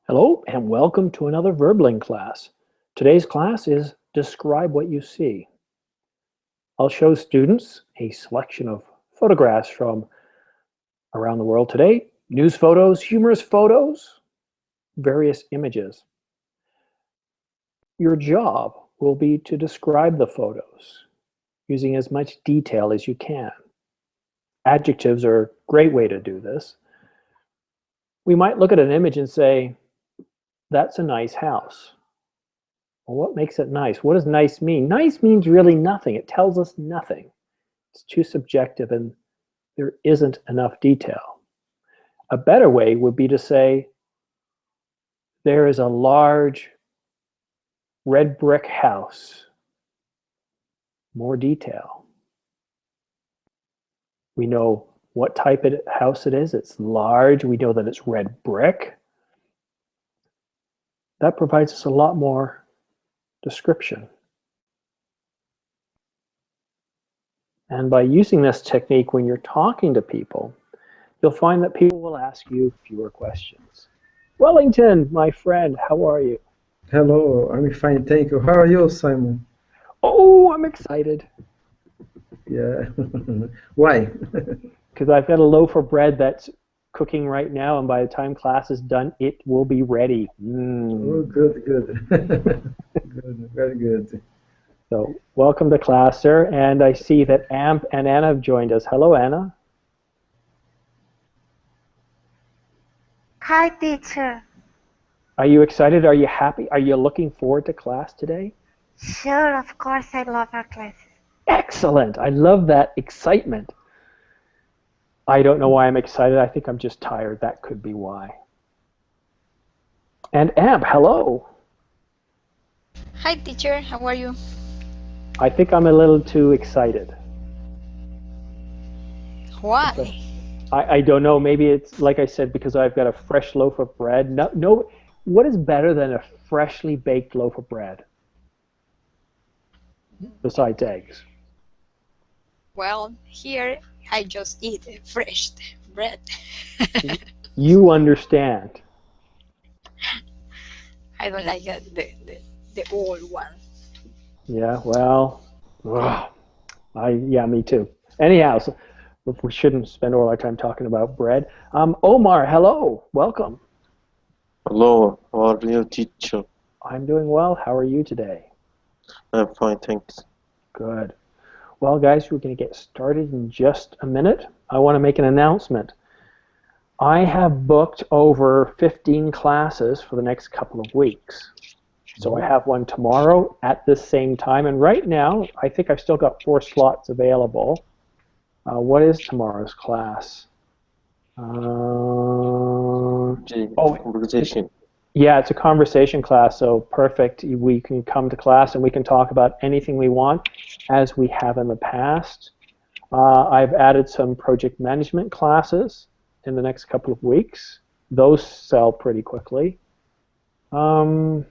Hello and welcome to another Verbling class. Today's class is Describe What You See. I'll show students a selection of photographs from around the world today, news photos, humorous photos, various images. Your job will be to describe the photos using as much detail as you can. Adjectives are a great way to do this. We might look at an image and say, that's a nice house. Well, what makes it nice? What does nice mean? Nice means really nothing. It tells us nothing. It's too subjective and there isn't enough detail. A better way would be to say, there is a large red brick house. More detail. We know what type of house it is. It's large. We know that it's red brick. That provides us a lot more description. And by using this technique when you're talking to people, you'll find that people will ask you fewer questions. Wellington, my friend, how are you? Hello, I'm fine, thank you. How are you, Simon? Oh, I'm excited. Yeah. Why? Because I've got a loaf of bread that's cooking right now, and by the time class is done, it will be ready. Oh, good, good. Good, very good. So welcome to class, sir. And I see that Amp and Anna have joined us. Hello, Anna. Hi, teacher. Are you excited? Are you happy? Are you looking forward to class today? Sure, of course, I love our classes. Excellent. I love that excitement. I don't know why I'm excited. I think I'm just tired. That could be why. And Amp, hello. Hi teacher, how are you? I think I'm a little too excited. Why? I don't know. Maybe it's, like I said, because I've got a fresh loaf of bread. No, what is better than a freshly baked loaf of bread? Besides eggs. Well, here I just eat fresh bread. You understand. I don't like the old one. Yeah, well, yeah, me too. Anyhow, so we shouldn't spend all our time talking about bread. Omar, hello, welcome. Hello, how are you, teacher? I'm doing well. How are you today? I'm fine, thanks. Good. Well, guys, we're going to get started in just a minute. I want to make an announcement. I have booked over 15 classes for the next couple of weeks. So I have one tomorrow at this same time, and right now, I think I've still got 4 slots available. What is tomorrow's class? Conversation. Yeah, it's a conversation class, so perfect. We can come to class and we can talk about anything we want, as we have in the past. I've added some project management classes in the next couple of weeks. Those sell pretty quickly. And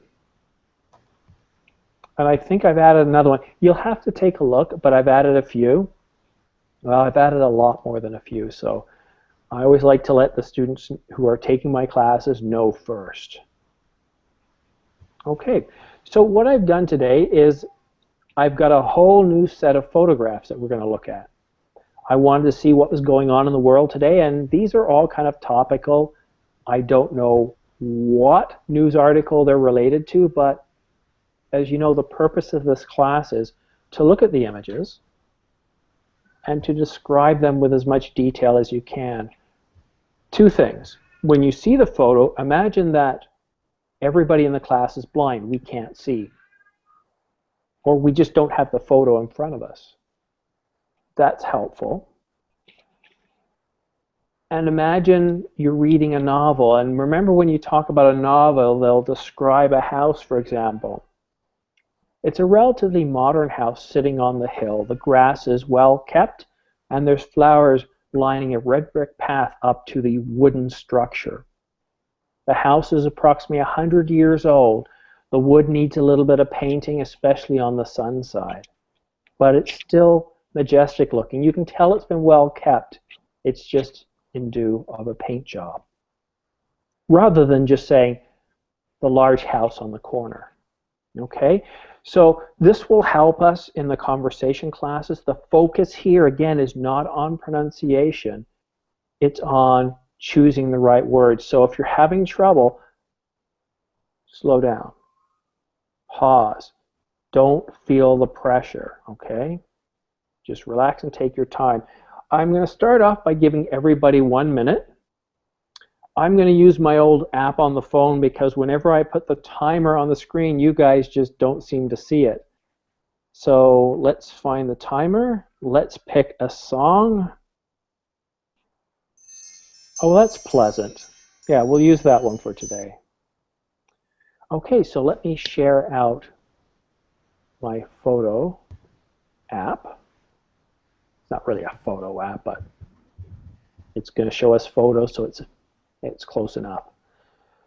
I think I've added another one. You'll have to take a look, but I've added a few. Well, I've added a lot more than a few, so I always like to let the students who are taking my classes know first. Okay, so what I've done today is I've got a whole new set of photographs that we're going to look at. I wanted to see what was going on in the world today, and these are all kind of topical. I don't know what news article they're related to, but as you know, the purpose of this class is to look at the images and to describe them with as much detail as you can. 2 things. When you see the photo, imagine that everybody in the class is blind. We can't see. Or we just don't have the photo in front of us. That's helpful. And imagine you're reading a novel. And remember, when you talk about a novel, they'll describe a house, for example. It's a relatively modern house sitting on the hill. The grass is well kept, and there's flowers lining a red brick path up to the wooden structure. The house is approximately 100 years old. The wood needs a little bit of painting, especially on the sun side. But it's still majestic looking. You can tell it's been well kept. It's just in due of a paint job. Rather than just saying, the large house on the corner. Okay, so this will help us in the conversation classes. The focus here again is not on pronunciation, it's on choosing the right words. So if you're having trouble, slow down, pause, don't feel the pressure, okay? Just relax and take your time. I'm going to start off by giving everybody 1 minute. I'm going to use my old app on the phone because whenever I put the timer on the screen, you guys just don't seem to see it. So let's find the timer. Let's pick a song. Oh, that's pleasant. Yeah, we'll use that one for today. Okay, so let me share out my photo app. It's not really a photo app, but it's going to show us photos, so it's close enough.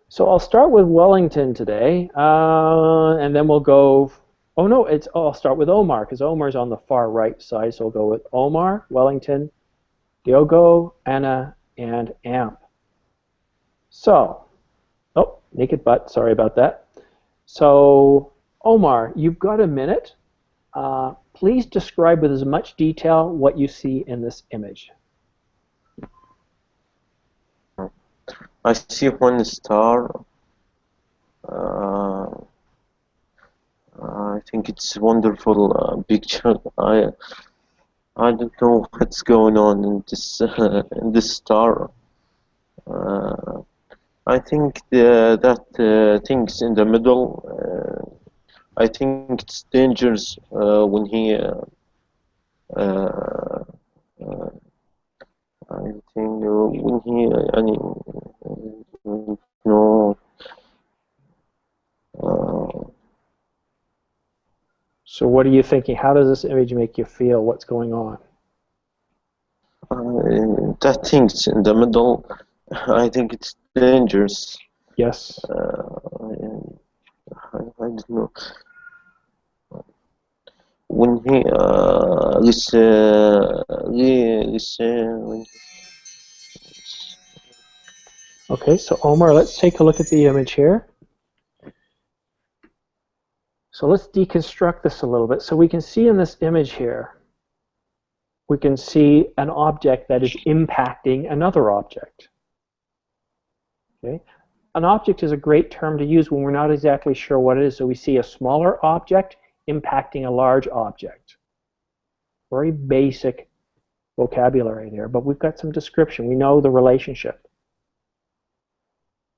So I'll start with Wellington today, and then we'll go. Oh no, I'll start with Omar because Omar's on the far right side. So we'll go with Omar, Wellington, Diogo, Anna, and Amp. So, oh, naked butt. Sorry about that. So Omar, you've got a minute. Please describe with as much detail what you see in this image. I see one star. I think it's a wonderful picture. I don't know what's going on in this star. I think that things in the middle. I think it's dangerous when he. I think when he. I mean, no. So what are you thinking? How does this image make you feel? What's going on? That thing's in the middle. I think it's dangerous. Yes. I don't know. When he Okay, so Omar, let's take a look at the image here. So let's deconstruct this a little bit. So we can see in this image here, we can see an object that is impacting another object. Okay? An object is a great term to use when we're not exactly sure what it is. So we see a smaller object impacting a large object. Very basic vocabulary there, but we've got some description. We know the relationship.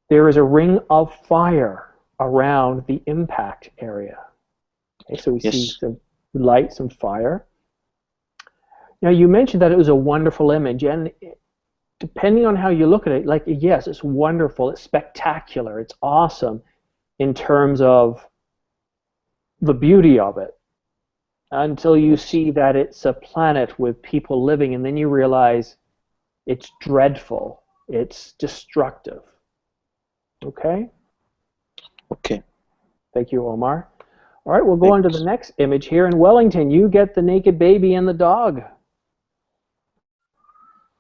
There is a ring of fire around the impact area. Okay, so we see some light, some fire. Now you mentioned that it was a wonderful image, and depending on how you look at it, like, yes, it's wonderful, it's spectacular, it's awesome in terms of the beauty of it, until you see that it's a planet with people living, and then you realize it's dreadful, it's destructive. Okay? Okay. Thank you, Omar. All right, we'll go on to the next image here. In Wellington, you get the naked baby and the dog.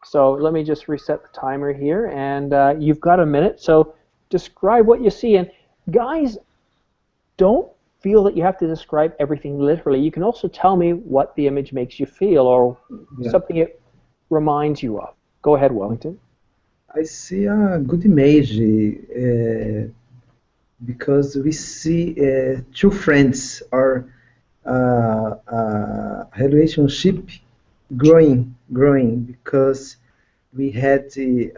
So let me just reset the timer here, and you've got a minute. So describe what you see. And guys, don't feel that you have to describe everything literally. You can also tell me what the image makes you feel or something it reminds you of. Go ahead, Wellington. I see a good image because we see two friends or relationship growing because we had the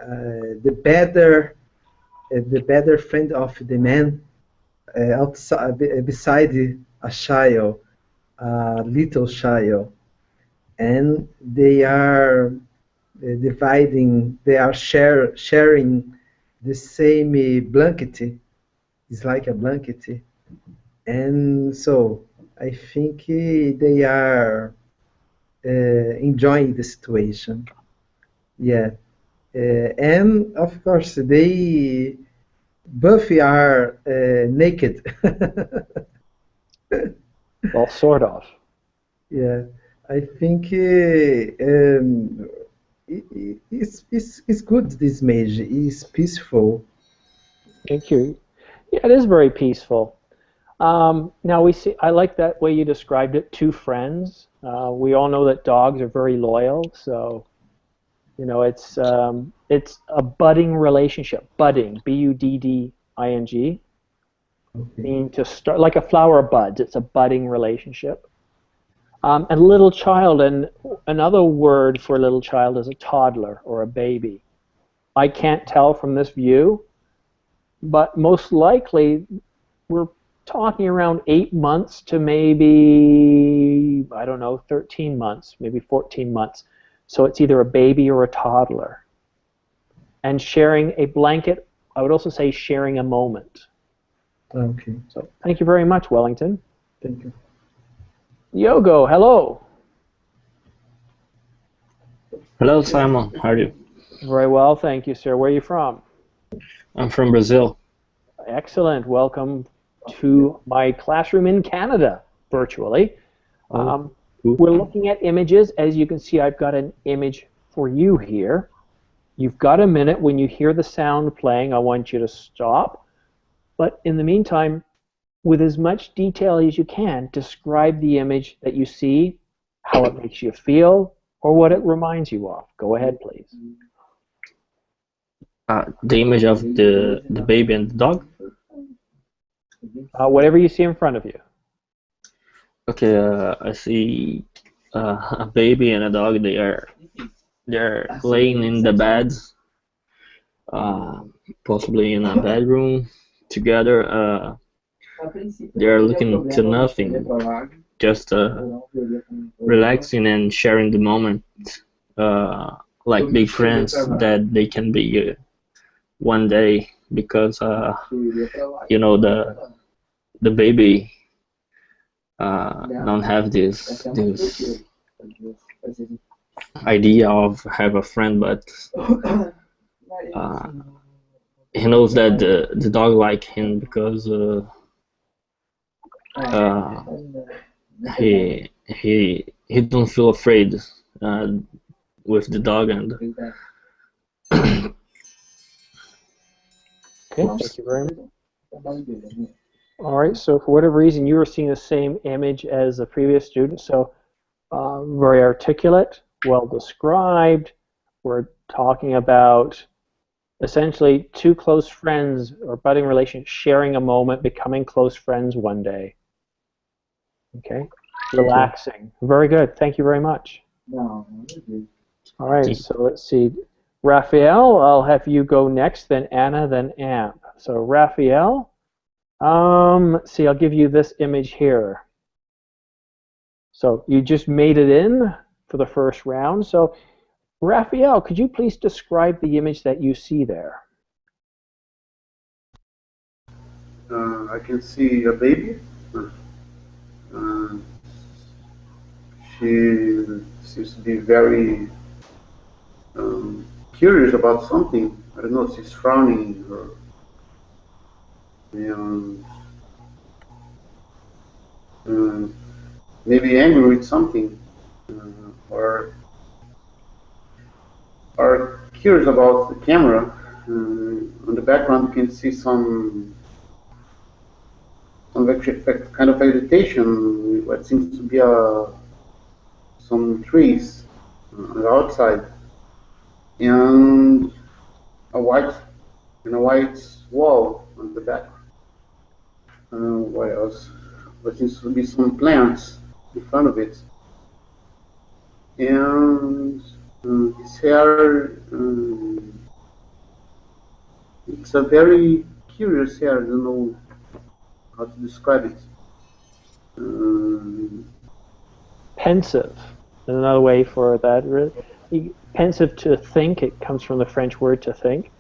better friend of the man outside beside a child, little child, and they are sharing the same blanket. It's like a blanket, and so I think they are enjoying the situation. Yeah, and of course they both are naked. Well, sort of. Yeah, I think it's good. This image is peaceful. Thank you. Yeah, it is very peaceful. Now we see. I like that way you described it. Two friends. We all know that dogs are very loyal, so you know it's a budding relationship. Budding, budding, Okay. meaning to start like a flower buds. It's a budding relationship. And little child, and another word for little child is a toddler or a baby. I can't tell from this view, but most likely we're talking around 8 months to maybe, I don't know, 13 months, maybe 14 months. So it's either a baby or a toddler. And sharing a blanket, I would also say sharing a moment. Okay. So thank you very much, Wellington. Thank you. Yogo, hello. Hello, Simon. How are you? Very well, thank you, sir. Where are you from? I'm from Brazil. Excellent. Welcome to my classroom in Canada, virtually. Cool. We're looking at images. As you can see, I've got an image for you here. You've got a minute. When you hear the sound playing, I want you to stop. But in the meantime, with as much detail as you can, describe the image that you see, how it makes you feel, or what it reminds you of. Go ahead, please. The image of the baby and the dog. Whatever you see in front of you. Okay, I see a baby and a dog. They're laying in the bed, possibly in a bedroom together. They're looking to nothing, just relaxing and sharing the moment, like big friends that they can be one day, because you know the baby don't have this idea of have a friend, but he knows that the dog like him because he don't feel afraid with the dog. And Okay, thank you very much. All right, so for whatever reason, you were seeing the same image as the previous student, so very articulate, well described. We're talking about essentially two close friends or budding relations sharing a moment, becoming close friends one day. Okay, relaxing. Very good, thank you very much. All right, so let's see. Raphael, I'll have you go next, then Anna, then Amp. So Raphael, let's see, I'll give you this image here. So you just made it in for the first round. So Raphael, could you please describe the image that you see there? I can see a baby. Uh, she seems to be very curious about something. I don't know, she's frowning and maybe angry with something, or curious about the camera. On the background, you can see some kind of vegetation, what seems to be some trees on the outside, and a white wall on the back. What else? What seems to be some plants in front of it, and his hair. It's a very curious hair. I don't know how to describe it. Pensive is another way for that. Pensive, to think, it comes from the French word to think.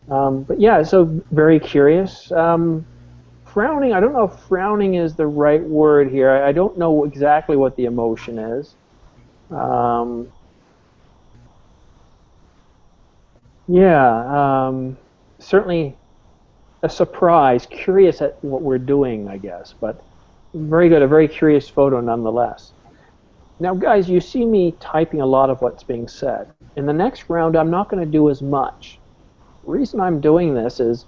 But yeah, so very curious. Frowning, I don't know if frowning is the right word here. I don't know exactly what the emotion is. Certainly a surprise, curious at what we're doing, I guess, but very good, a very curious photo nonetheless. Now guys, you see me typing a lot of what's being said. In the next round, I'm not going to do as much. The reason I'm doing this is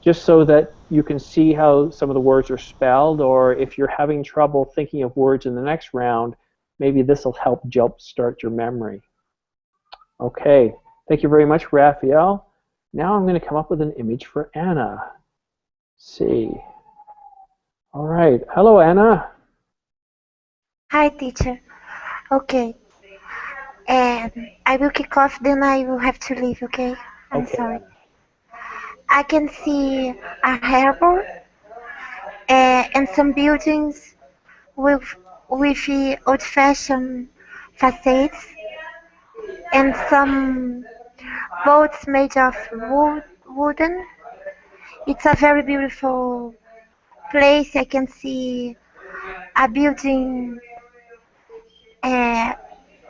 just so that you can see how some of the words are spelled, or if you're having trouble thinking of words in the next round, maybe this will help jumpstart your memory. Okay, thank you very much, Raphael. Now I'm going to come up with an image for Anna. Let's see. All right, hello, Anna. Hi, teacher. Okay. I will kick off, then I will have to leave, okay? I'm Okay, sorry. Anna. I can see a harbor and some buildings with old-fashioned facades and some boats made of wooden. It's a very beautiful place. I can see a building, uh,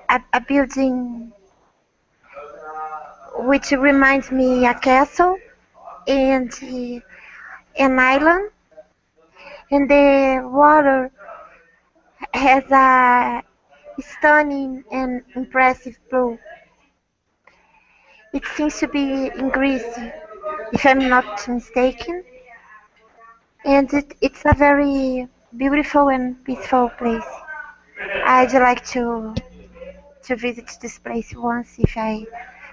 a building which reminds me a castle and an island, and the water has a stunning and impressive blue. It seems to be in Greece, if I'm not mistaken, and it's a very beautiful and peaceful place. I'd like to visit this place once if I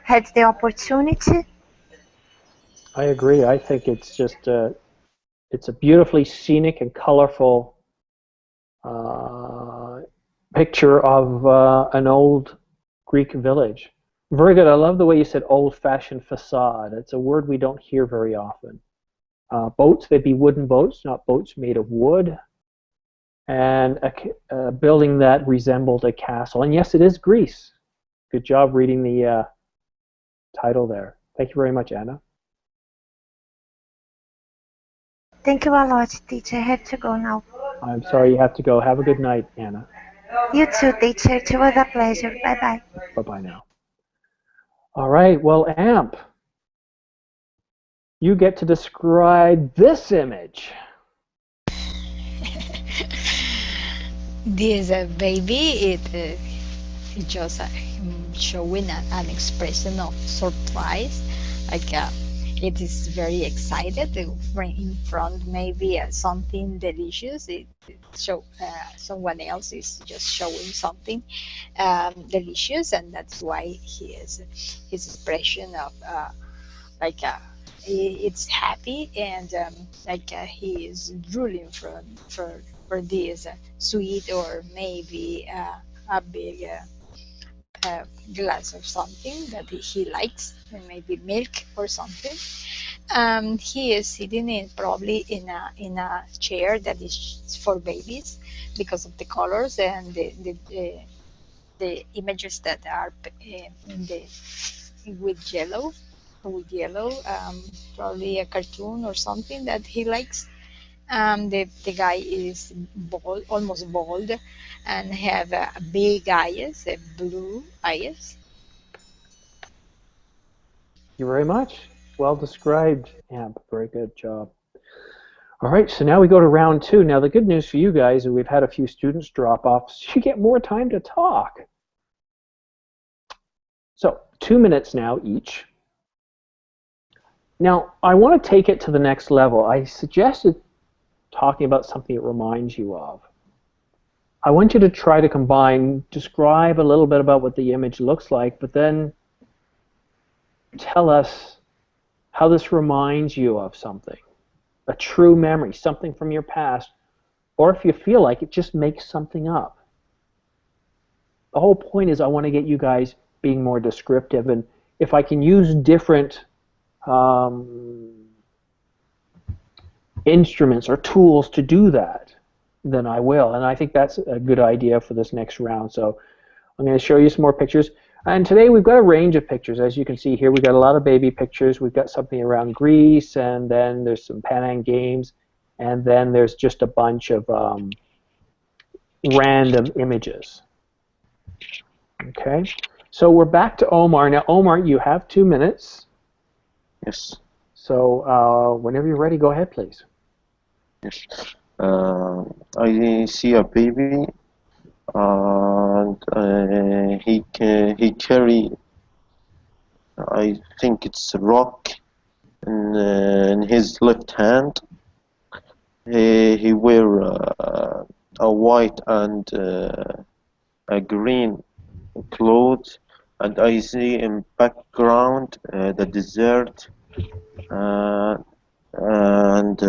had the opportunity. I agree. I think it's just it's a beautifully scenic and colorful picture of an old Greek village. Very good. I love the way you said old-fashioned facade. It's a word we don't hear very often. Boats, they'd be wooden boats, not boats made of wood. And a building that resembled a castle. And yes, it is Greece. Good job reading the title there. Thank you very much, Anna. Thank you a lot, teacher. I have to go now. I'm sorry you have to go. Have a good night, Anna. You too, teacher. It was a pleasure. Bye-bye. Bye-bye now. All right, well, Amp, you get to describe this image. This baby, it just showing an expression of surprise, like it is very excited in front maybe something delicious. It show someone else is just showing something delicious, and that's why his expression of like it's happy, and like he is drooling for this sweet, or maybe a big glass of something that he likes, and maybe milk or something. He is sitting in probably in a chair that is for babies because of the colors and the images that are in the with yellow probably a cartoon or something that he likes. The guy is bald, almost bald, and have big eyes, blue eyes. Thank you very much. Well described, Amp. Very good job. All right, so now we go to round two. Now, the good news for you guys is we've had a few students drop off, so you get more time to talk. So 2 minutes now each. Now, I want to take it to the next level. I suggested talking about something it reminds you of. I want you to try to combine, describe a little bit about what the image looks like, but then tell us how this reminds you of something. A true memory, something from your past, or if you feel like it, just make something up. The whole point is I want to get you guys being more descriptive, and if I can use different instruments or tools to do that, then I will. And I think that's a good idea for this next round. So I'm going to show you some more pictures. And today we've got a range of pictures. As you can see here, we've got a lot of baby pictures. We've got something around Greece, and then there's some Pan Am Games, and then there's just a bunch of random images. Okay, so we're back to Omar. Now, Omar, you have 2 minutes. Yes. So whenever you're ready, go ahead, please. Yes. I see a baby, and he carry, I think it's a rock in his left hand. He wear a white and a green clothes, and I see in background the desert, uh, and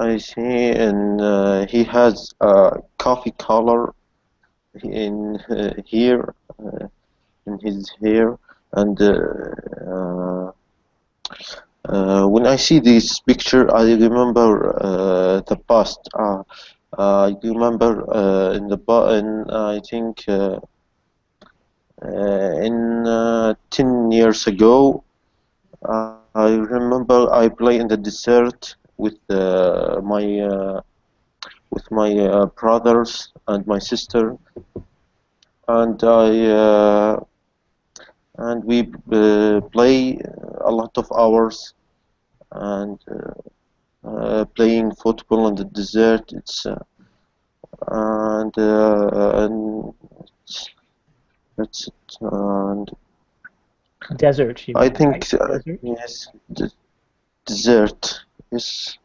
I see in he has a coffee color in here in his hair, and when I see this picture, I remember the past. I remember in I think in 10 years ago, I remember I play in the desert with my brothers and my sister, and we play a lot of hours, and playing football in the desert. It's and that's it. And Desert, you I mean, right? think Desert? yes, dessert. Yes,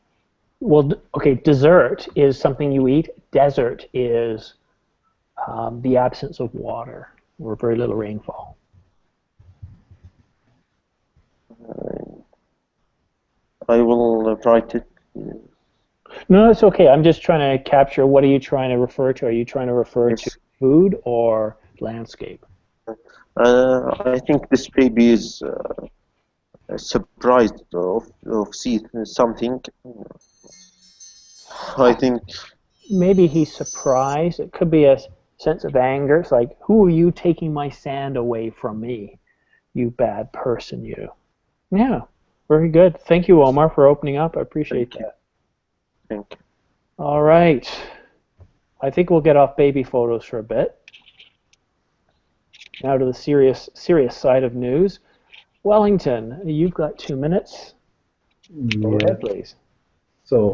Well, okay, dessert is something you eat. Desert is the absence of water or very little rainfall. I will write it. No, it's okay. I'm just trying to capture what are you trying to refer to? Are you trying to refer to Yes, food or landscape? I think this baby is surprised of see something. I think Maybe he's surprised. It could be a sense of anger. It's like, who are you taking my sand away from me? You bad person, you. Yeah, very good. Thank you, Omar, for opening up. I appreciate thank you, that. thank you. All right. I think we'll get off baby photos for a bit. Now to the serious side of news. Wellington, you've got 2 minutes. Go Yeah. ahead, please. So,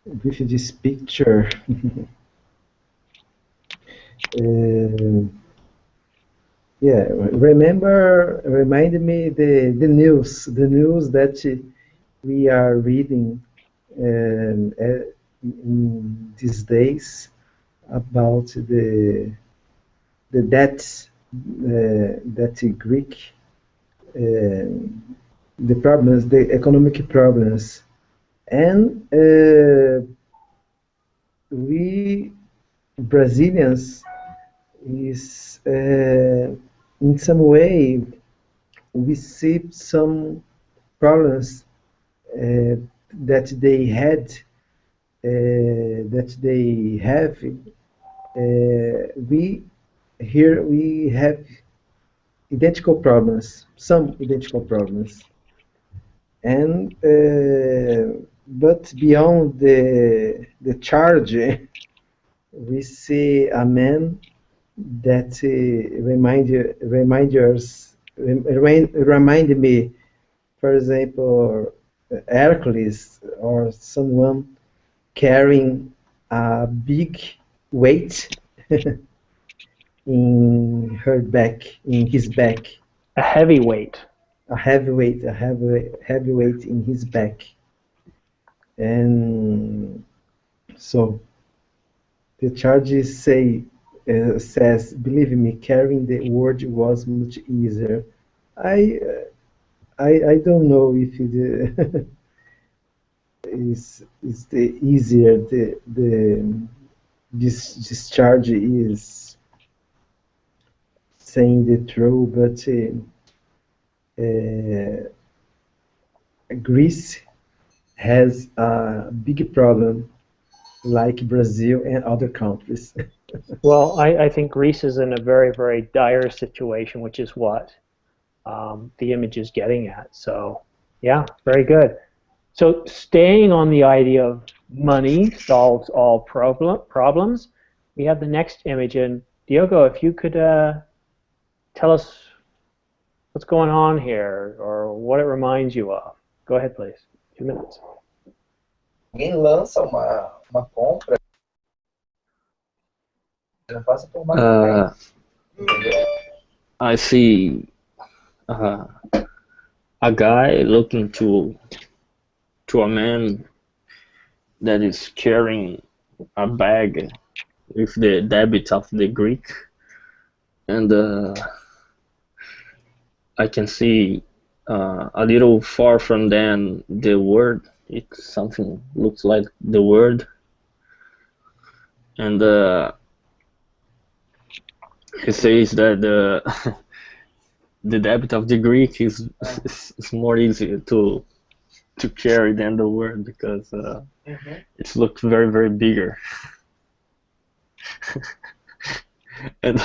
with this picture, yeah, remind me the news that we are reading in these days about the debts that the Greek the problems, the economic problems, and we Brazilians is in some way we see some problems that they had that they have. We here we have identical problems, some identical problems, and but beyond the charge, we see a man that remind me, for example, Hercules or someone carrying a big weight in his back, A heavyweight. heavy weight in his back, and so the charges says, believe me, carrying the word was much easier. I I don't know if it is the easier this discharge is saying the truth, but Greece has a big problem like Brazil and other countries. Well, I think Greece is in a very dire situation, which is what the image is getting at. So, yeah, very good. So, staying on the idea of money solves all problems, we have the next image. And Diogo, if you could tell us what's going on here or what it reminds you of. Go ahead, please. 2 minutes. Alguém lança uma compra, não passa por uma I see uh, a guy looking to a man that is carrying a bag with the debit of the Greek, and I can see a little far from them the word. It's something looks like the word, and it says that the debit of the Greek is more easy to carry than the word because it looks very very bigger. And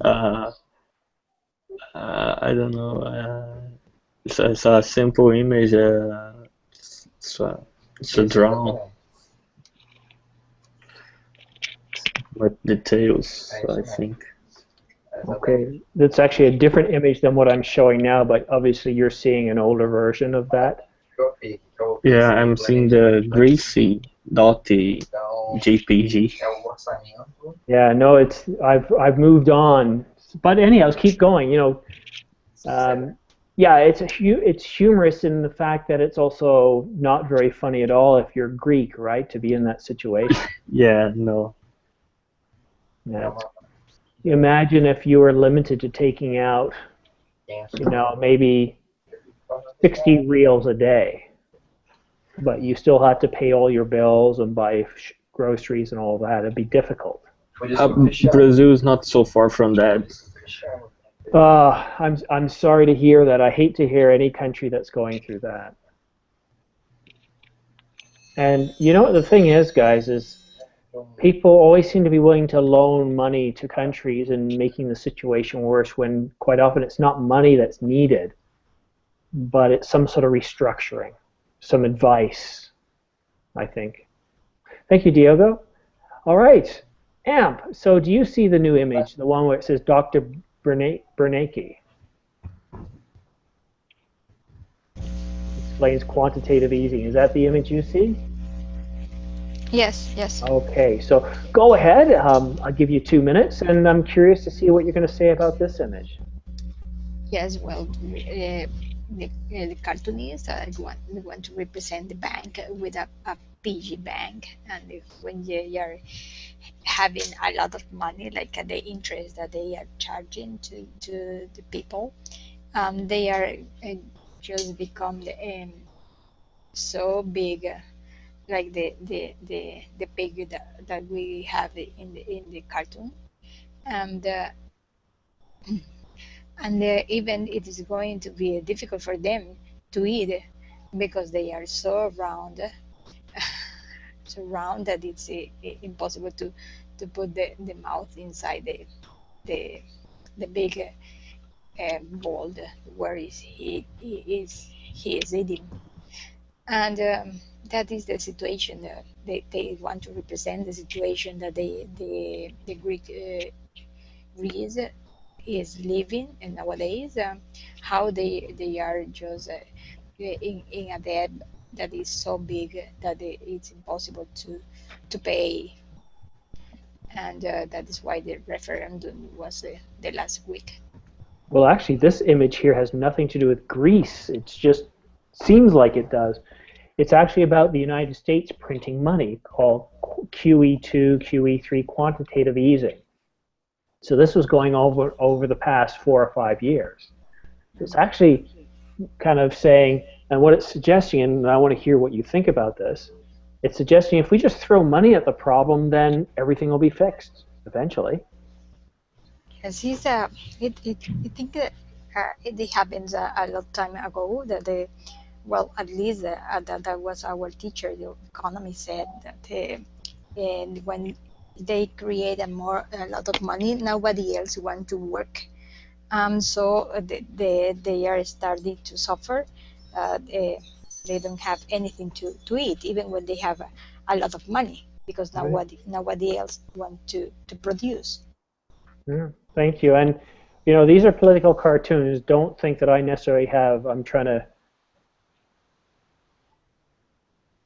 uh, I don't know. It's a simple image. It's a, it's a drawing with details, I think. Okay, that's actually a different image than what I'm showing now, but obviously you're seeing an older version of that. Yeah, I'm seeing the greasy dotty JPG. Yeah, no, I've moved on. But anyhow, keep going. Yeah, it's humorous in the fact that it's also not very funny at all if you're Greek, right? To be in that situation. Yeah, no. Yeah. Imagine if you were limited to taking out, maybe 60 reals a day, but you still had to pay all your bills and buy groceries and all that. It'd be difficult. Brazil is not so far from that. I'm sorry to hear that. I hate to hear any country that's going through that. And the thing is, guys, is people always seem to be willing to loan money to countries and making the situation worse when quite often it's not money that's needed, but it's some sort of restructuring, some advice, I think. Thank you, Diogo. All right, Amp, so do you see the new image, the one where it says Dr. Bernanke? Explains quantitative easing. Is that the image you see? Yes, yes. Okay, so go ahead. I'll give you 2 minutes, and I'm curious to see what you're going to say about this image. Yes, well, the cartoonists want to represent the bank with a piggy bank, and when they are having a lot of money, like the interest that they are charging to the people, they are just become so big. Like the pig that we have in the cartoon, and even it is going to be difficult for them to eat because they are so round, so round that it's impossible to put the mouth inside the big bowl where he is eating. And that is the situation. They want to represent the situation that the Greek Greece is living and nowadays, how they are just in a debt that is so big that it's impossible to pay, and that is why the referendum was the last week. Well, actually, this image here has nothing to do with Greece. It just seems like it does. It's actually about the United States printing money called QE2, QE3, quantitative easing. So this was going over the past 4 or 5 years. It's actually kind of saying, and what it's suggesting, and I want to hear what you think about this, it's suggesting if we just throw money at the problem, then everything will be fixed eventually. Yes, I think that it happens a lot time ago that well, at least that was our teacher, the economy said that and when they create a lot of money, nobody else want to work. So they are starting to suffer. They don't have anything to eat, even when they have a lot of money, because nobody else want to produce. Yeah, thank you. And these are political cartoons. Don't think that I necessarily I'm trying to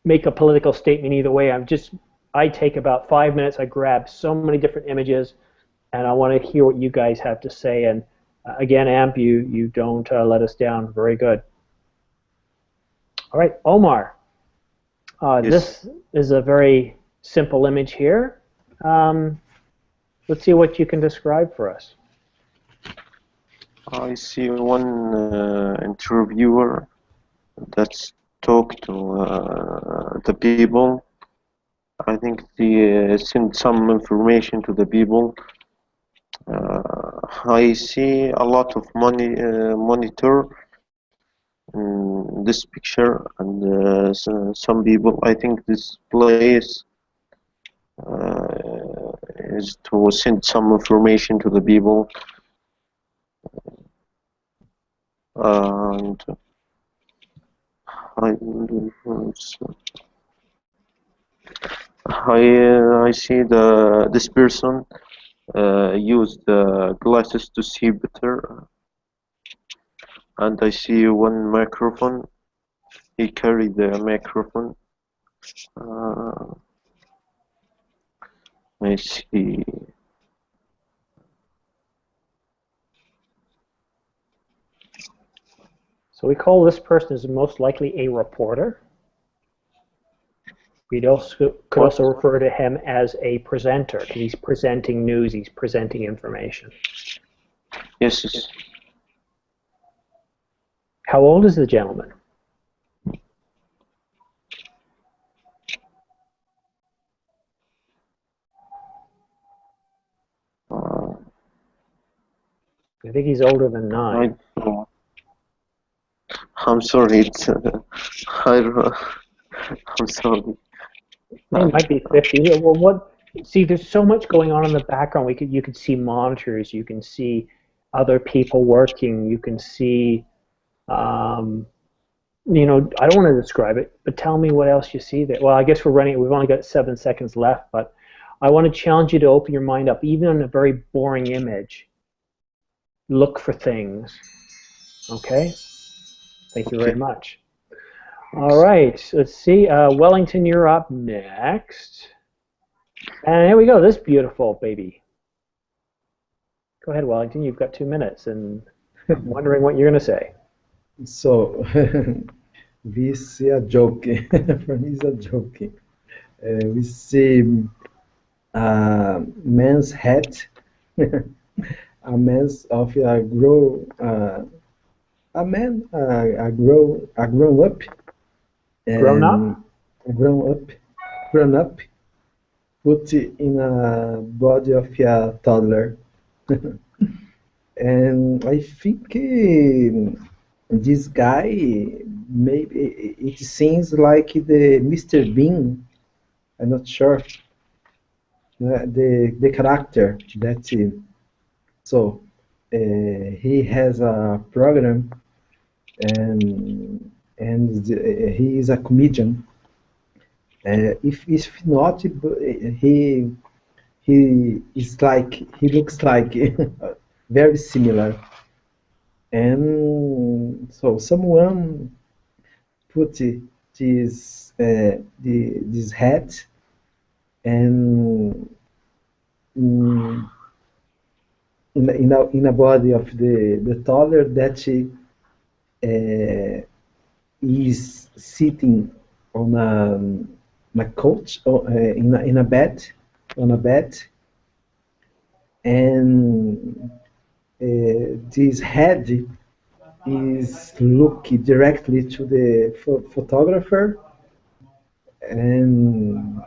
make a political statement either way. I take about 5 minutes. I grab so many different images, and I want to hear what you guys have to say. And Again, Amp, you don't let us down. Very good. All right, Omar. Yes. This is a very simple image here. Let's see what you can describe for us. I see one interviewer that's talk to the people. I think they send some information to the people. I see a lot of monitor in this picture, and some people. I think this place is to send some information to the people, and I I see this person use the glasses to see better, and I see one microphone. He carried the microphone. Uh, I see. So we call this person as most likely a reporter. We could also refer to him as a presenter, because he's presenting news, he's presenting information. Yes, yes. How old is the gentleman? I think he's older than 9. I'm sorry. It's I'm sorry. He might be 50. Well, what? See, there's so much going on in the background. You could see monitors. You can see other people working. You can see, you know, I don't want to describe it, but tell me what else you see there. Well, I guess we've only got 7 seconds left, but I want to challenge you to open your mind up. Even on a very boring image, look for things. Okay? Thank you very much. All right, let's see. Wellington, you're up next. And here we go, this beautiful baby. Go ahead, Wellington. You've got 2 minutes, and I'm wondering what you're going to say. So, this is a joke. For me, it's a joke. We see a man's hat, a man's of a grown up, Grown up? Grown up, put in a body of a toddler. And I think this guy, maybe it seems like the Mr. Bean. I'm not sure. The character that so he has a program, and he is a comedian. If not, he he looks like very similar. And so someone put this hat and in a body of the toddler that is sitting on a couch or in a bed, on a bed, and this head is looking directly to the photographer, and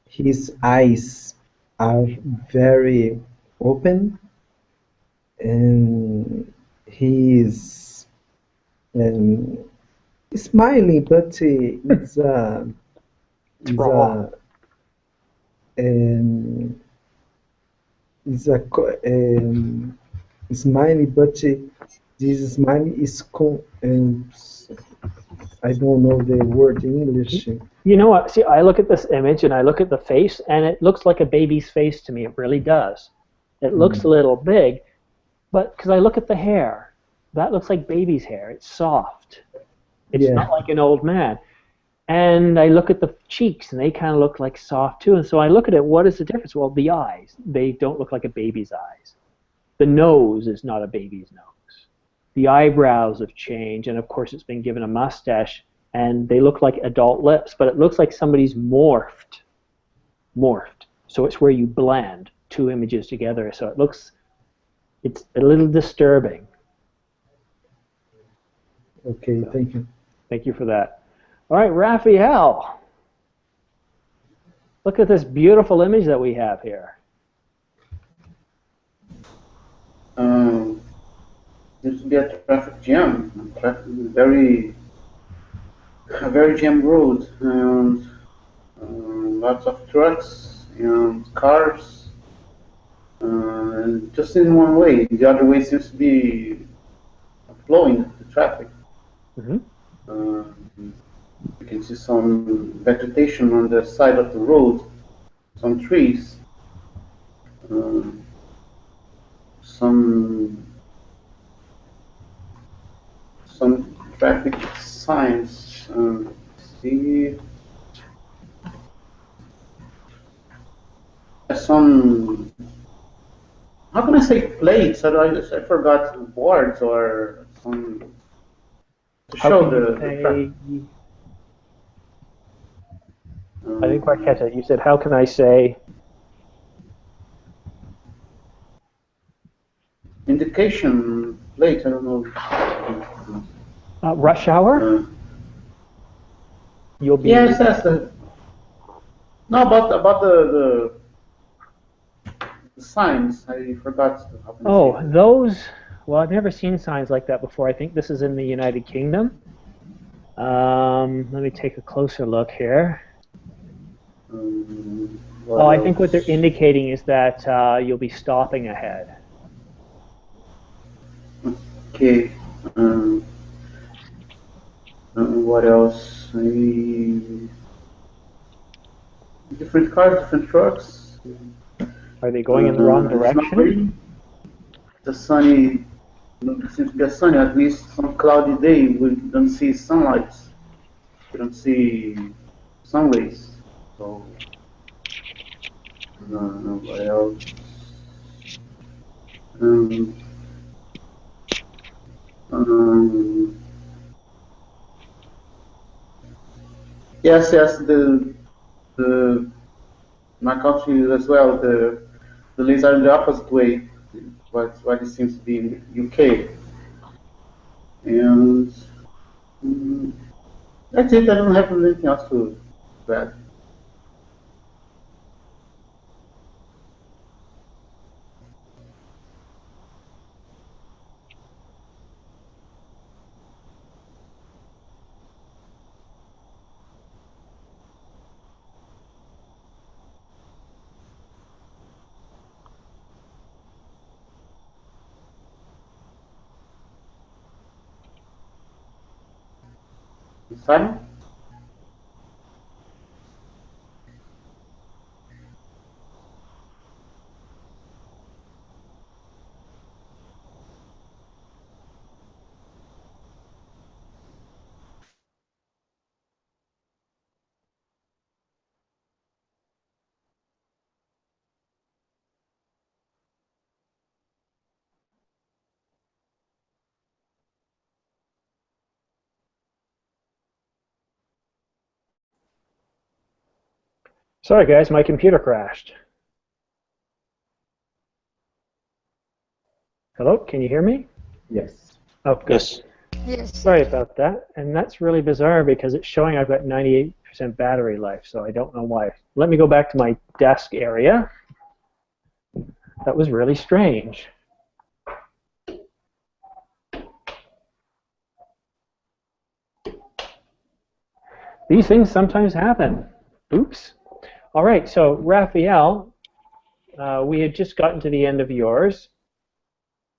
his eyes are very open, and he is smiling, but it's smiley, but this smile is I don't know the word in English. You know what? See, I look at this image and I look at the face, and it looks like a baby's face to me. It really does. It looks a little big, but because I look at the hair, that looks like baby's hair. It's soft. It's not like an old man. And I look at the cheeks, and they kind of look like soft too. And so I look at it, what is the difference? Well, the eyes, they don't look like a baby's eyes. The nose is not a baby's nose. The eyebrows have changed, and of course it's been given a mustache, and they look like adult lips, but it looks like somebody's morphed. So it's where you blend two images together. So it's a little disturbing. Okay, So, thank you. thank you for that. All right, Raphael. Look at this beautiful image that we have here. Seems to be a traffic jam. A very jammed road, and lots of trucks and cars, just in one way. The other way seems to be flowing the traffic. Mm-hmm. You can see some vegetation on the side of the road, some trees, some traffic signs. See some. How can I say plates? I forgot boards or some to show the traffic. I didn't quite catch it. You said, how can I say? Indication plate, I don't know. Rush hour? You'll be. Yes, that's the. No, about the signs. I forgot. Oh, those. Well, I've never seen signs like that before. I think this is in the United Kingdom. Let me take a closer look here. Oh, I think what they're indicating is that you'll be stopping ahead. Okay. What else? Maybe different cars, different trucks. Are they going in the wrong direction? The sunny, seems to be a sunny, at least some cloudy day. We don't see sunlight. We don't see sun rays. So, what else? Yes, the my country as well. The lanes are in the opposite way. What it seems to be in the UK, and that's it. I don't have anything else to add. Simon? Sorry, guys, my computer crashed. Hello, can you hear me? Yes. Oh, good. Yes. Yes. Sorry about that. And that's really bizarre because it's showing I've got 98% battery life, so I don't know why. Let me go back to my desk area. That was really strange. These things sometimes happen. Oops. All right, so Raphael, we had just gotten to the end of yours,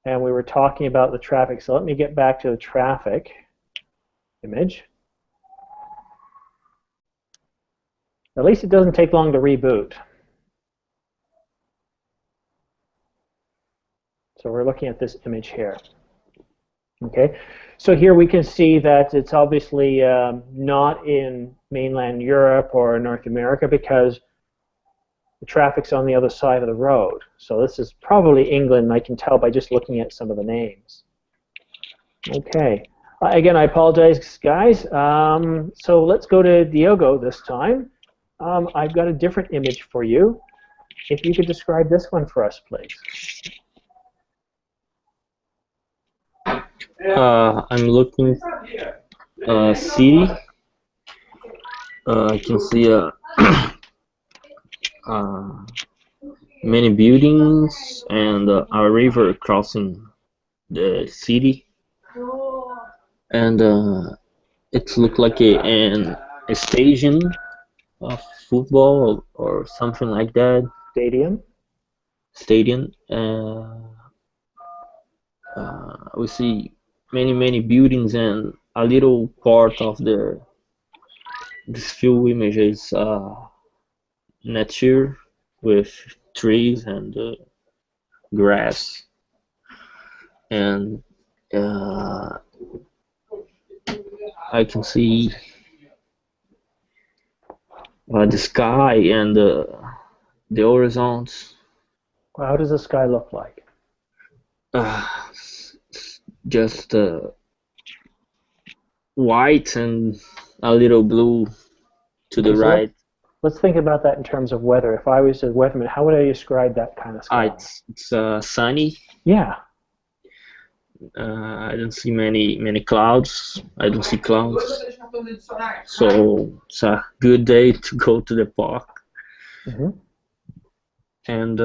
and we were talking about the traffic. So let me get back to the traffic image. At least it doesn't take long to reboot. So we're looking at this image here. Okay, so here we can see that it's obviously not in mainland Europe or North America because the traffic's on the other side of the road. So this is probably England, I can tell by just looking at some of the names. Okay, again, I apologize, guys. So let's go to Diogo this time. I've got a different image for you. If you could describe this one for us, please. I'm looking city. I can see many buildings and a river crossing the city, and it looked like a stadium of football or something like that. Stadium. We see many buildings and a little part of this few images nature with trees and grass, and I can see the sky and the horizons. How does the sky look like? Just white and a little blue to the right. Let's think about that in terms of weather. If I was a weatherman, how would I describe that kind of sky? It's sunny. Yeah. I don't see many clouds. I don't see clouds. So it's a good day to go to the park. Mm-hmm. And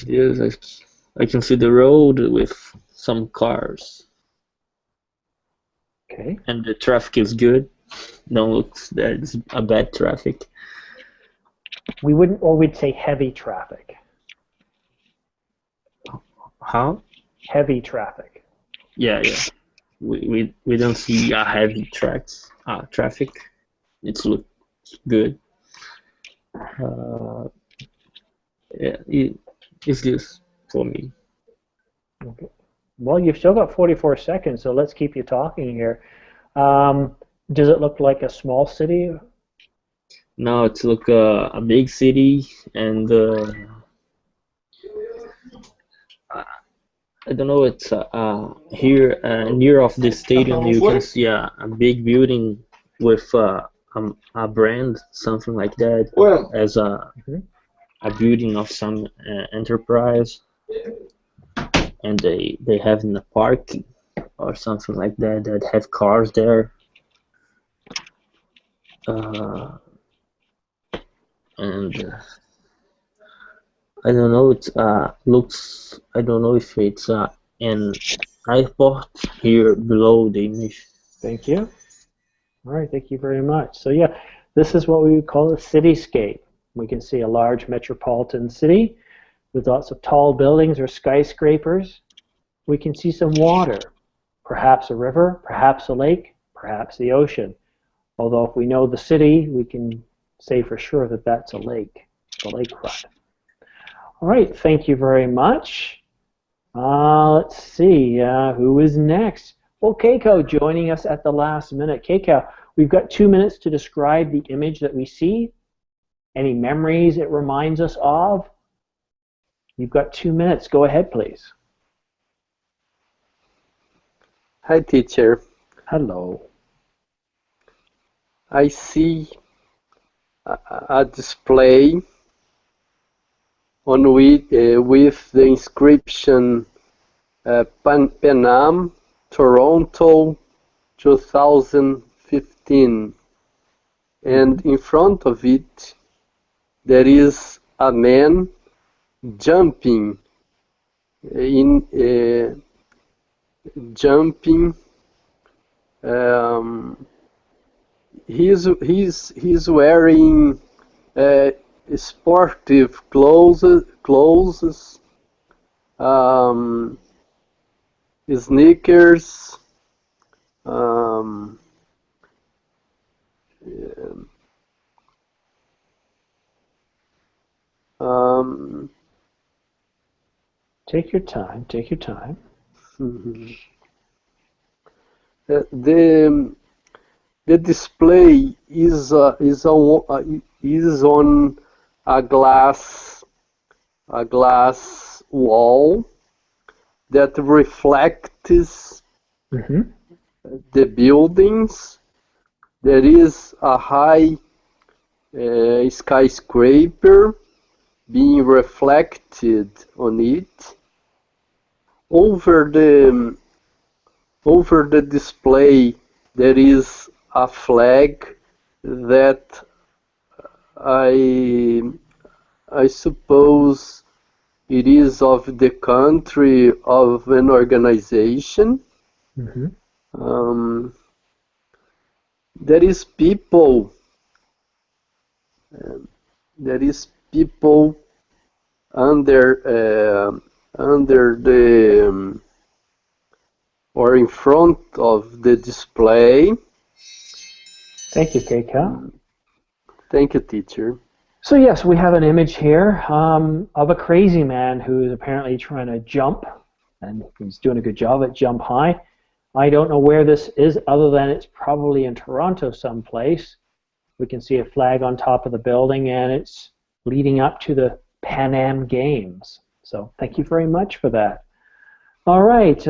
yes, I can see the road with some cars. Okay. And the traffic is good. Don't look that it's a bad traffic. We'd say heavy traffic. How? Heavy traffic. Yeah. We don't see a heavy traffic. It looks good. Yeah, it's just for me. Okay. Well, you've still got 44 seconds, so let's keep you talking here. Does it look like a small city? No, it's like a big city, and I don't know. It's here near of the stadium. You can see a big building with a brand, something like that, as a building of some enterprise, and they have in a park or something like that have cars there. And I don't know. It looks. I don't know if it's an airport here below the image. Thank you. All right, thank you very much. So yeah, this is what we would call a cityscape. We can see a large metropolitan city with lots of tall buildings or skyscrapers. We can see some water, perhaps a river, perhaps a lake, perhaps the ocean. Although if we know the city, we can say for sure that that's a lake, the lakefront. All right, thank you very much. Let's see, who is next? Well, Keiko joining us at the last minute. Keiko, we've got 2 minutes to describe the image that we see. Any memories it reminds us of? You've got 2 minutes. Go ahead, please. Hi, teacher. Hello. I see a display on with the inscription Panam, Toronto, 2015, and in front of it there is a man jumping he's wearing sportive clothes, sneakers, Take your time. Take your time. Mhm. The display is on a glass wall that reflects Mm-hmm. the buildings. There is a high skyscraper being reflected on it. Over the display, there is a flag that I suppose it is of the country of an organization. Mm-hmm. Um, there is people. There is people under the or in front of the display. Thank you, Keiko. Thank you, teacher. So yes, we have an image here of a crazy man who is apparently trying to jump, and he's doing a good job at jump high. I don't know where this is, other than it's probably in Toronto someplace. We can see a flag on top of the building, and it's leading up to the Pan Am Games. So thank you very much for that. All right,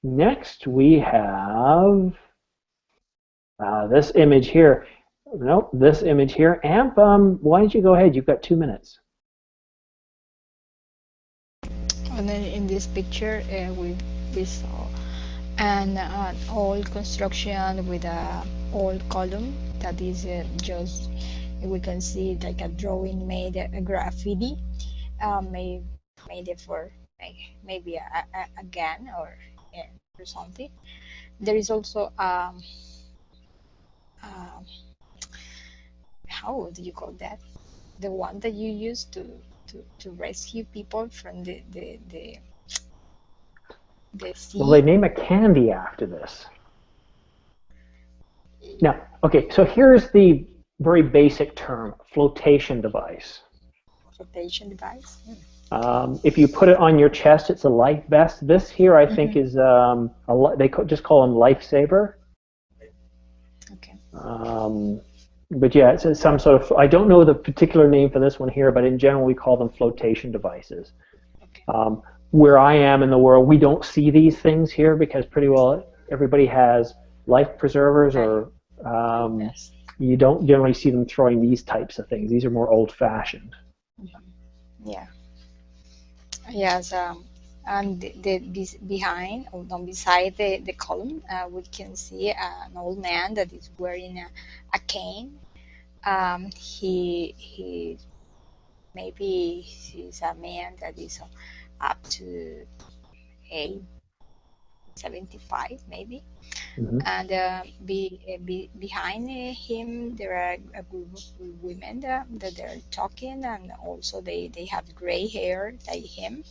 next we have this image here. Nope, this image here. Amp, why don't you go ahead? You've got 2 minutes. And then in this picture, we saw an old construction with a old column that is just, we can see like a drawing made a graffiti, made it for maybe a gun or something. There is also how do you call that? The one that you use to rescue people from the sea. Well, they name a candy after this. Now, okay, so here's the very basic term, flotation device. Flotation device. If you put it on your chest, it's a life vest. This here, I think, is they just call them lifesaver. Okay. But yeah, it's some sort of, I don't know the particular name for this one here, but in general we call them flotation devices. Okay. Where I am in the world, we don't see these things here because pretty well everybody has life preservers, or Yes. you don't generally see them throwing these types of things. These are more old-fashioned. Yeah. Yes. And behind, or beside the column, we can see an old man that is wearing a cane. He maybe he's a man that is up to 75 maybe. Mm-hmm. And behind him there are a group of women that they're talking, and also they have gray hair like him.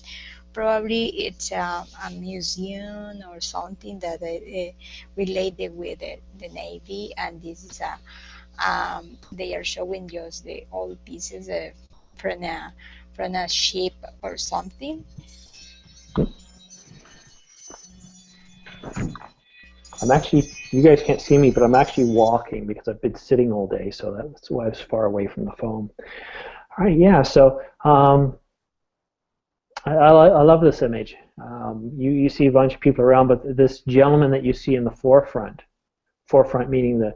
Probably it's a museum or something that related with the Navy, and this is they are showing just the old pieces from a ship or something. I'm actually, you guys can't see me, but I'm actually walking because I've been sitting all day, so that's why I was far away from the phone. All right, yeah, so I love this image. You see a bunch of people around, but this gentleman that you see in the forefront meaning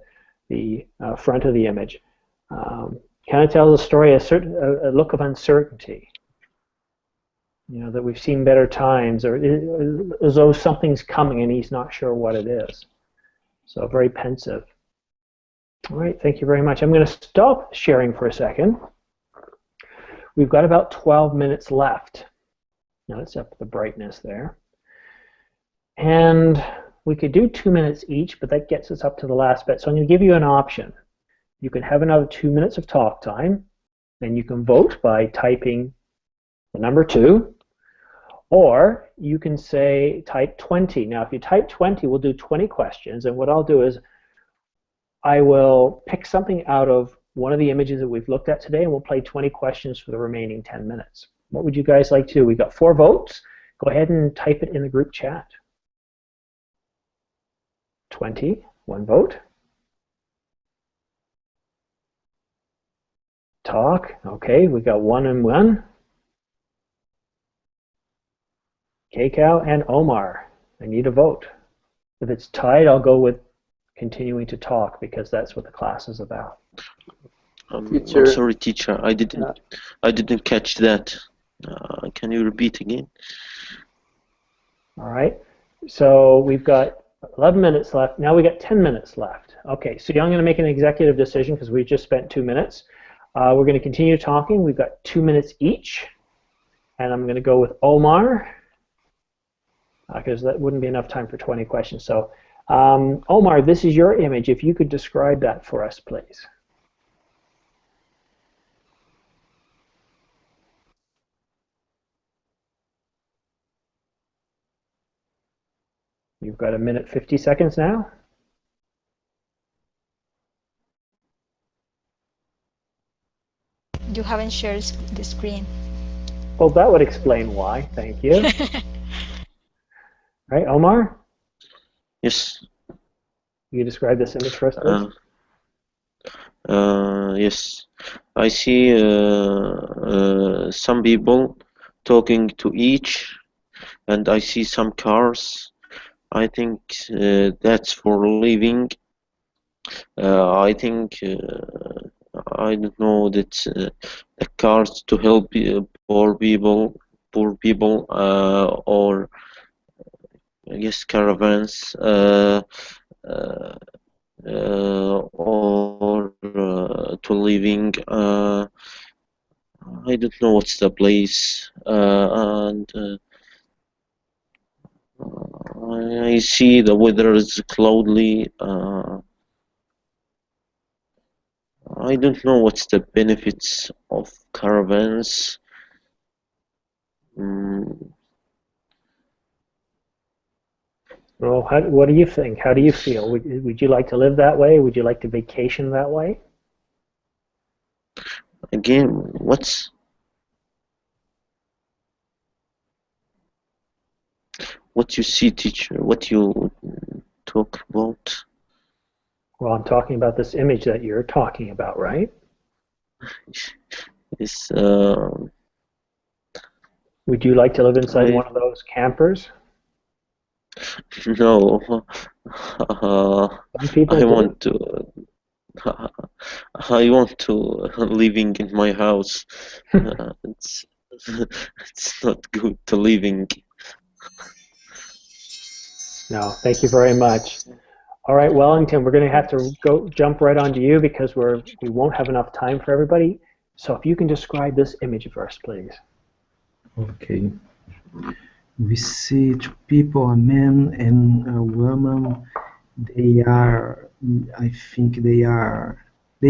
the front of the image, kind of tells a story, a look of uncertainty. You know, that we've seen better times, or as though something's coming and he's not sure what it is. So very pensive. All right, thank you very much. I'm going to stop sharing for a second. We've got about 12 minutes left. Now let's up the brightness there. And we could do 2 minutes each, but that gets us up to the last bit. So I'm going to give you an option. You can have another 2 minutes of talk time, and you can vote by typing the number 2, or you can say type 20. Now if you type 20, we'll do 20 questions, and what I'll do is I will pick something out of one of the images that we've looked at today, and we'll play 20 questions for the remaining 10 minutes. What would you guys like to do? We've got 4 votes. Go ahead and type it in the group chat. 20, 1 vote. Talk, okay, we got 1 and 1. Kcow and Omar, I need a vote. If it's tied, I'll go with continuing to talk because that's what the class is about. I'm sorry, teacher. I didn't catch that. Can you repeat again? All right. So we've got 11 minutes left. Now we got 10 minutes left. Okay. So I'm going to make an executive decision because we just spent 2 minutes. We're going to continue talking. We've got 2 minutes each, and I'm going to go with Omar because that wouldn't be enough time for 20 questions. So, Omar, this is your image. If you could describe that for us, please. You've got 1 minute 50 seconds now. You haven't shared the screen. Well, that would explain why. Thank you. Right, Omar? Yes. You describe this image for us, please? Yes. I see some people talking to each, and I see some cars. I think that's for living. I think I don't know that the cars to help poor people, or I guess caravans, or to living. I don't know what's the place, and I see the weather is cloudy. I don't know what's the benefits of caravans. Well, what do you think? How do you feel? Would you like to live that way? Would you like to vacation that way? Again, what you see, teacher? What you talk about? Well, I'm talking about this image that you're talking about, right? Yes. Would you like to live inside one of those campers? No. Some people I want to living in my house. It's not good to living. No, thank you very much. All right, Wellington, we're going to have to jump right onto you because we won't have enough time for everybody. So if you can describe this image first, please. Okay. We see 2 people, a man and a woman. They are, I think they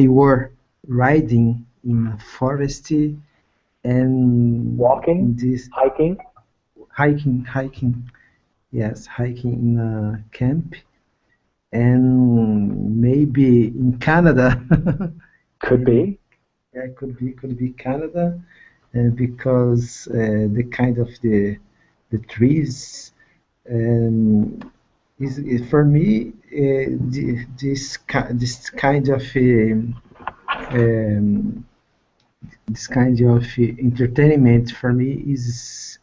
were riding in a forest and walking, hiking. Yes, hiking in a camp, and maybe in Canada. Could be. Yeah, could be Canada, because the kind of the trees is for me this kind of entertainment for me is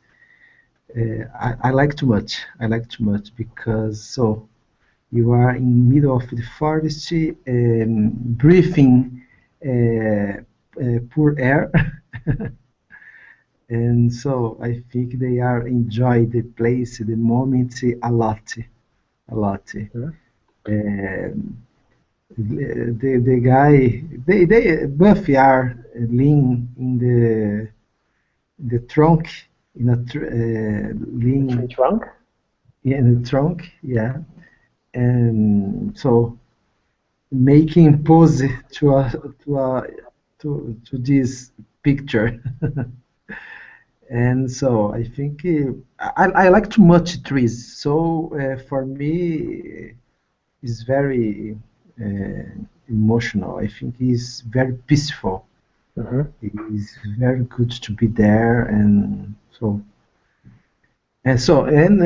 I like too much. I like too much because so you are in the middle of the forest, breathing poor air. And so I think they are enjoy the place, the moment a lot. Sure. The guy, they both are lean in the trunk, in a lean trunk. Yeah, in the trunk, yeah, and so making pose to this picture. And so I think I like too much trees. So for me, it's very emotional. I think it's very peaceful. Hmm. It's very good to be there, and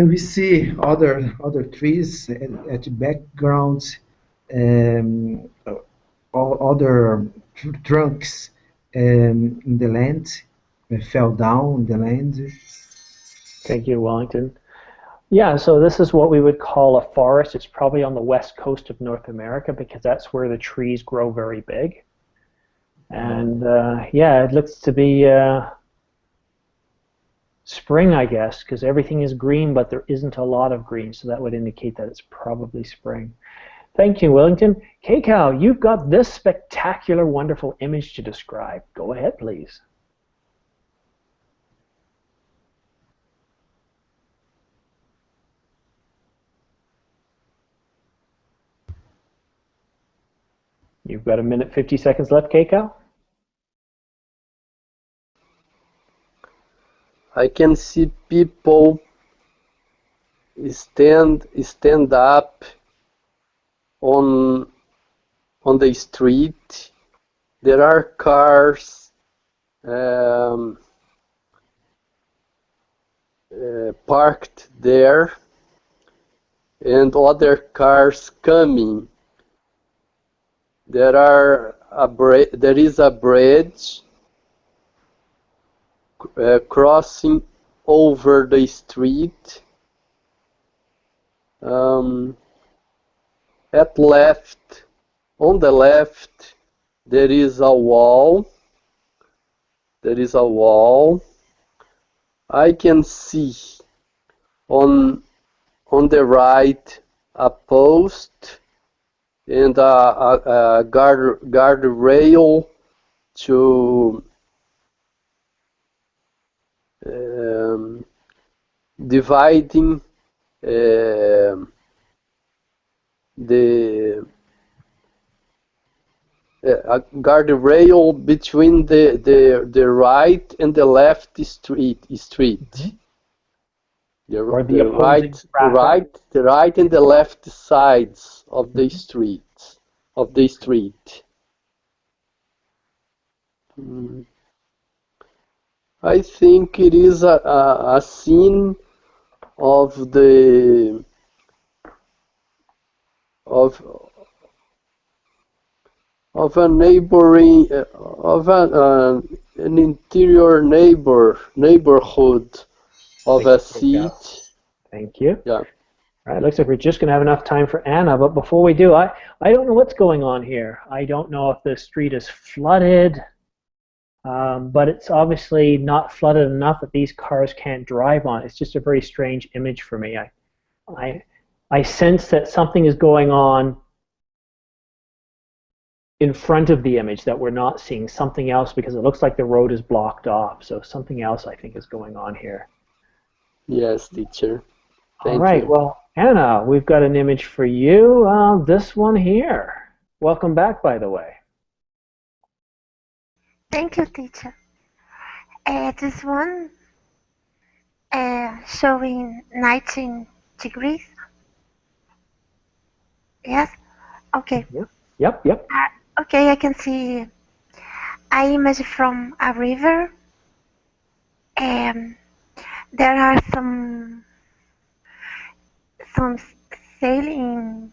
we see other trees at the background, um, other trunks in the land fell down in the land. Thank you, Wellington. Yeah, so this is what we would call a forest. It's probably on the west coast of North America because that's where the trees grow very big. And yeah, it looks to be spring, I guess, because everything is green, but there isn't a lot of green, so that would indicate that it's probably spring. Thank you, Wellington. Kcow, you've got this spectacular, wonderful image to describe. Go ahead, please. You've got a minute, 50 seconds left, Kcow. I can see people stand up on the street. There are cars parked there, and other cars coming. There is a bridge crossing over the street. On the left, there is a wall. I can see on the right a post and a guard rail to dividing the a guardrail between the right and the left street. Mm-hmm. Or the The opposing traffic. right and the left sides of the street Mm. I think it is a scene of the of of a neighboring of an interior neighborhood of a city. Thank you. Yeah. All right, looks like we're just going to have enough time for Anna, but before we do, I don't know what's going on here. I don't know if the street is flooded, but it's obviously not flooded enough that these cars can't drive on. It's just a very strange image for me. I sense that something is going on in front of the image that we're not seeing, something else, because it looks like the road is blocked off. So something else I think is going on here. Yes, teacher. All right, well, Anna, we've got an image for you. This one here. Welcome back, by the way. Thank you, teacher. This one showing 19 degrees. Yes? Okay. Yep. Okay, I can see an image from a river. There are some sailing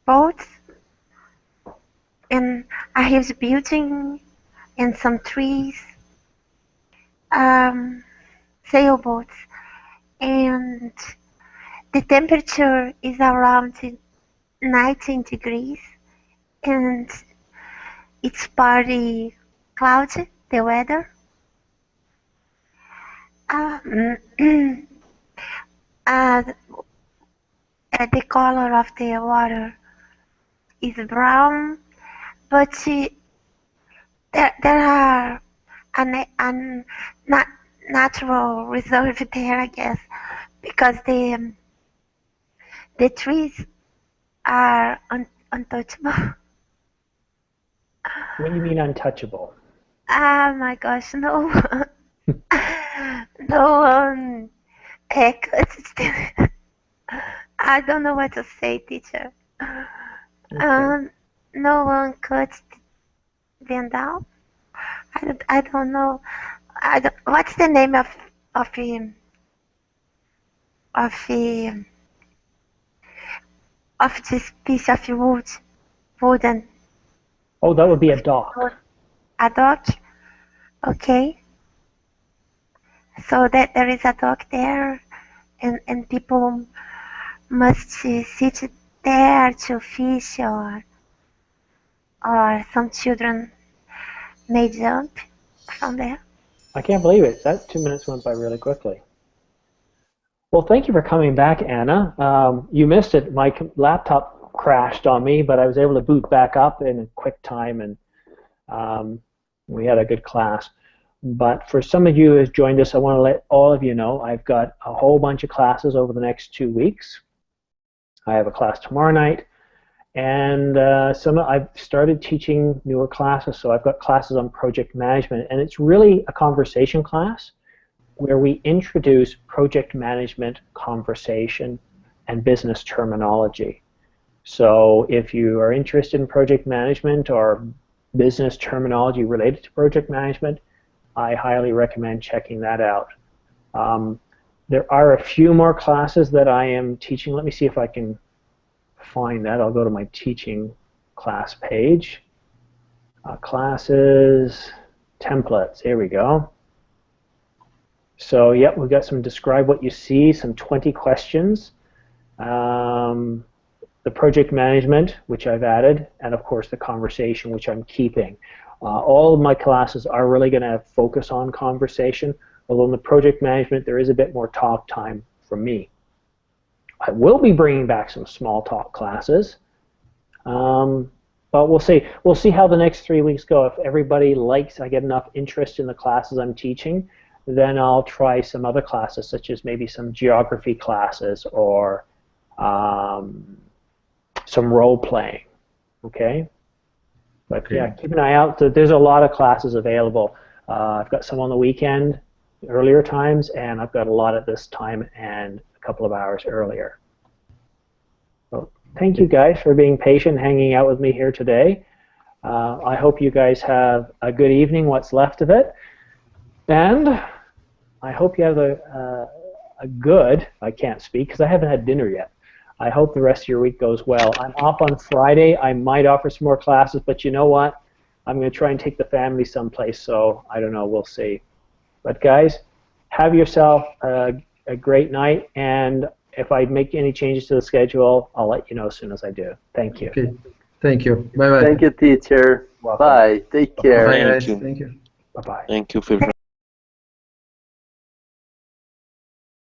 boats and a huge building and some trees, sailboats, and the temperature is around 19 degrees, and it's partly cloudy, the weather. The color of the water is brown, but there are a natural reserve there, I guess, because the trees are untouchable. What do you mean untouchable? Oh my gosh, no. No one cuts them. I don't know what to say, teacher. Okay. No one cuts them down. I don't know. What's the name of the of the of this piece of wooden? Oh, that would be a dock. A dock. Okay. So that there is a dock there, and people must sit there to fish, or some children may jump from there. I can't believe it. That 2 minutes went by really quickly. Well, thank you for coming back, Anna. You missed it. My laptop crashed on me, but I was able to boot back up in a quick time, and we had a good class. But for some of you who have joined us, I want to let all of you know I've got a whole bunch of classes over the next 2 weeks. I have a class tomorrow night, and I've started teaching newer classes, so I've got classes on project management, and it's really a conversation class where we introduce project management conversation and business terminology. So if you are interested in project management or business terminology related to project management, I highly recommend checking that out. There are a few more classes that I am teaching. Let me see if I can find that. I'll go to my teaching class page. Classes, templates, here we go. So, yep, we've got some describe what you see, some 20 questions. The project management, which I've added, and of course the conversation, which I'm keeping. All of my classes are really going to focus on conversation, although in the project management there is a bit more talk time from me. I will be bringing back some small talk classes, but we'll see. We'll see how the next 3 weeks go. If everybody likes, I get enough interest in the classes I'm teaching, then I'll try some other classes, such as maybe some geography classes or some role playing. Okay. But yeah, keep an eye out. There's a lot of classes available. I've got some on the weekend, earlier times, and I've got a lot at this time and a couple of hours earlier. So thank you guys for being patient, hanging out with me here today. I hope you guys have a good evening, what's left of it, and I hope you have a good, I can't speak because I haven't had dinner yet. I hope the rest of your week goes well. I'm off on Friday. I might offer some more classes, but you know what? I'm going to try and take the family someplace, so I don't know. We'll see. But guys, have yourself a great night, and if I make any changes to the schedule, I'll let you know as soon as I do. Thank you. Okay. Thank you. Bye-bye. Thank you, teacher. Welcome. Bye. Take care. Bye, Thank guys. you. Thank you. Bye-bye. Thank you for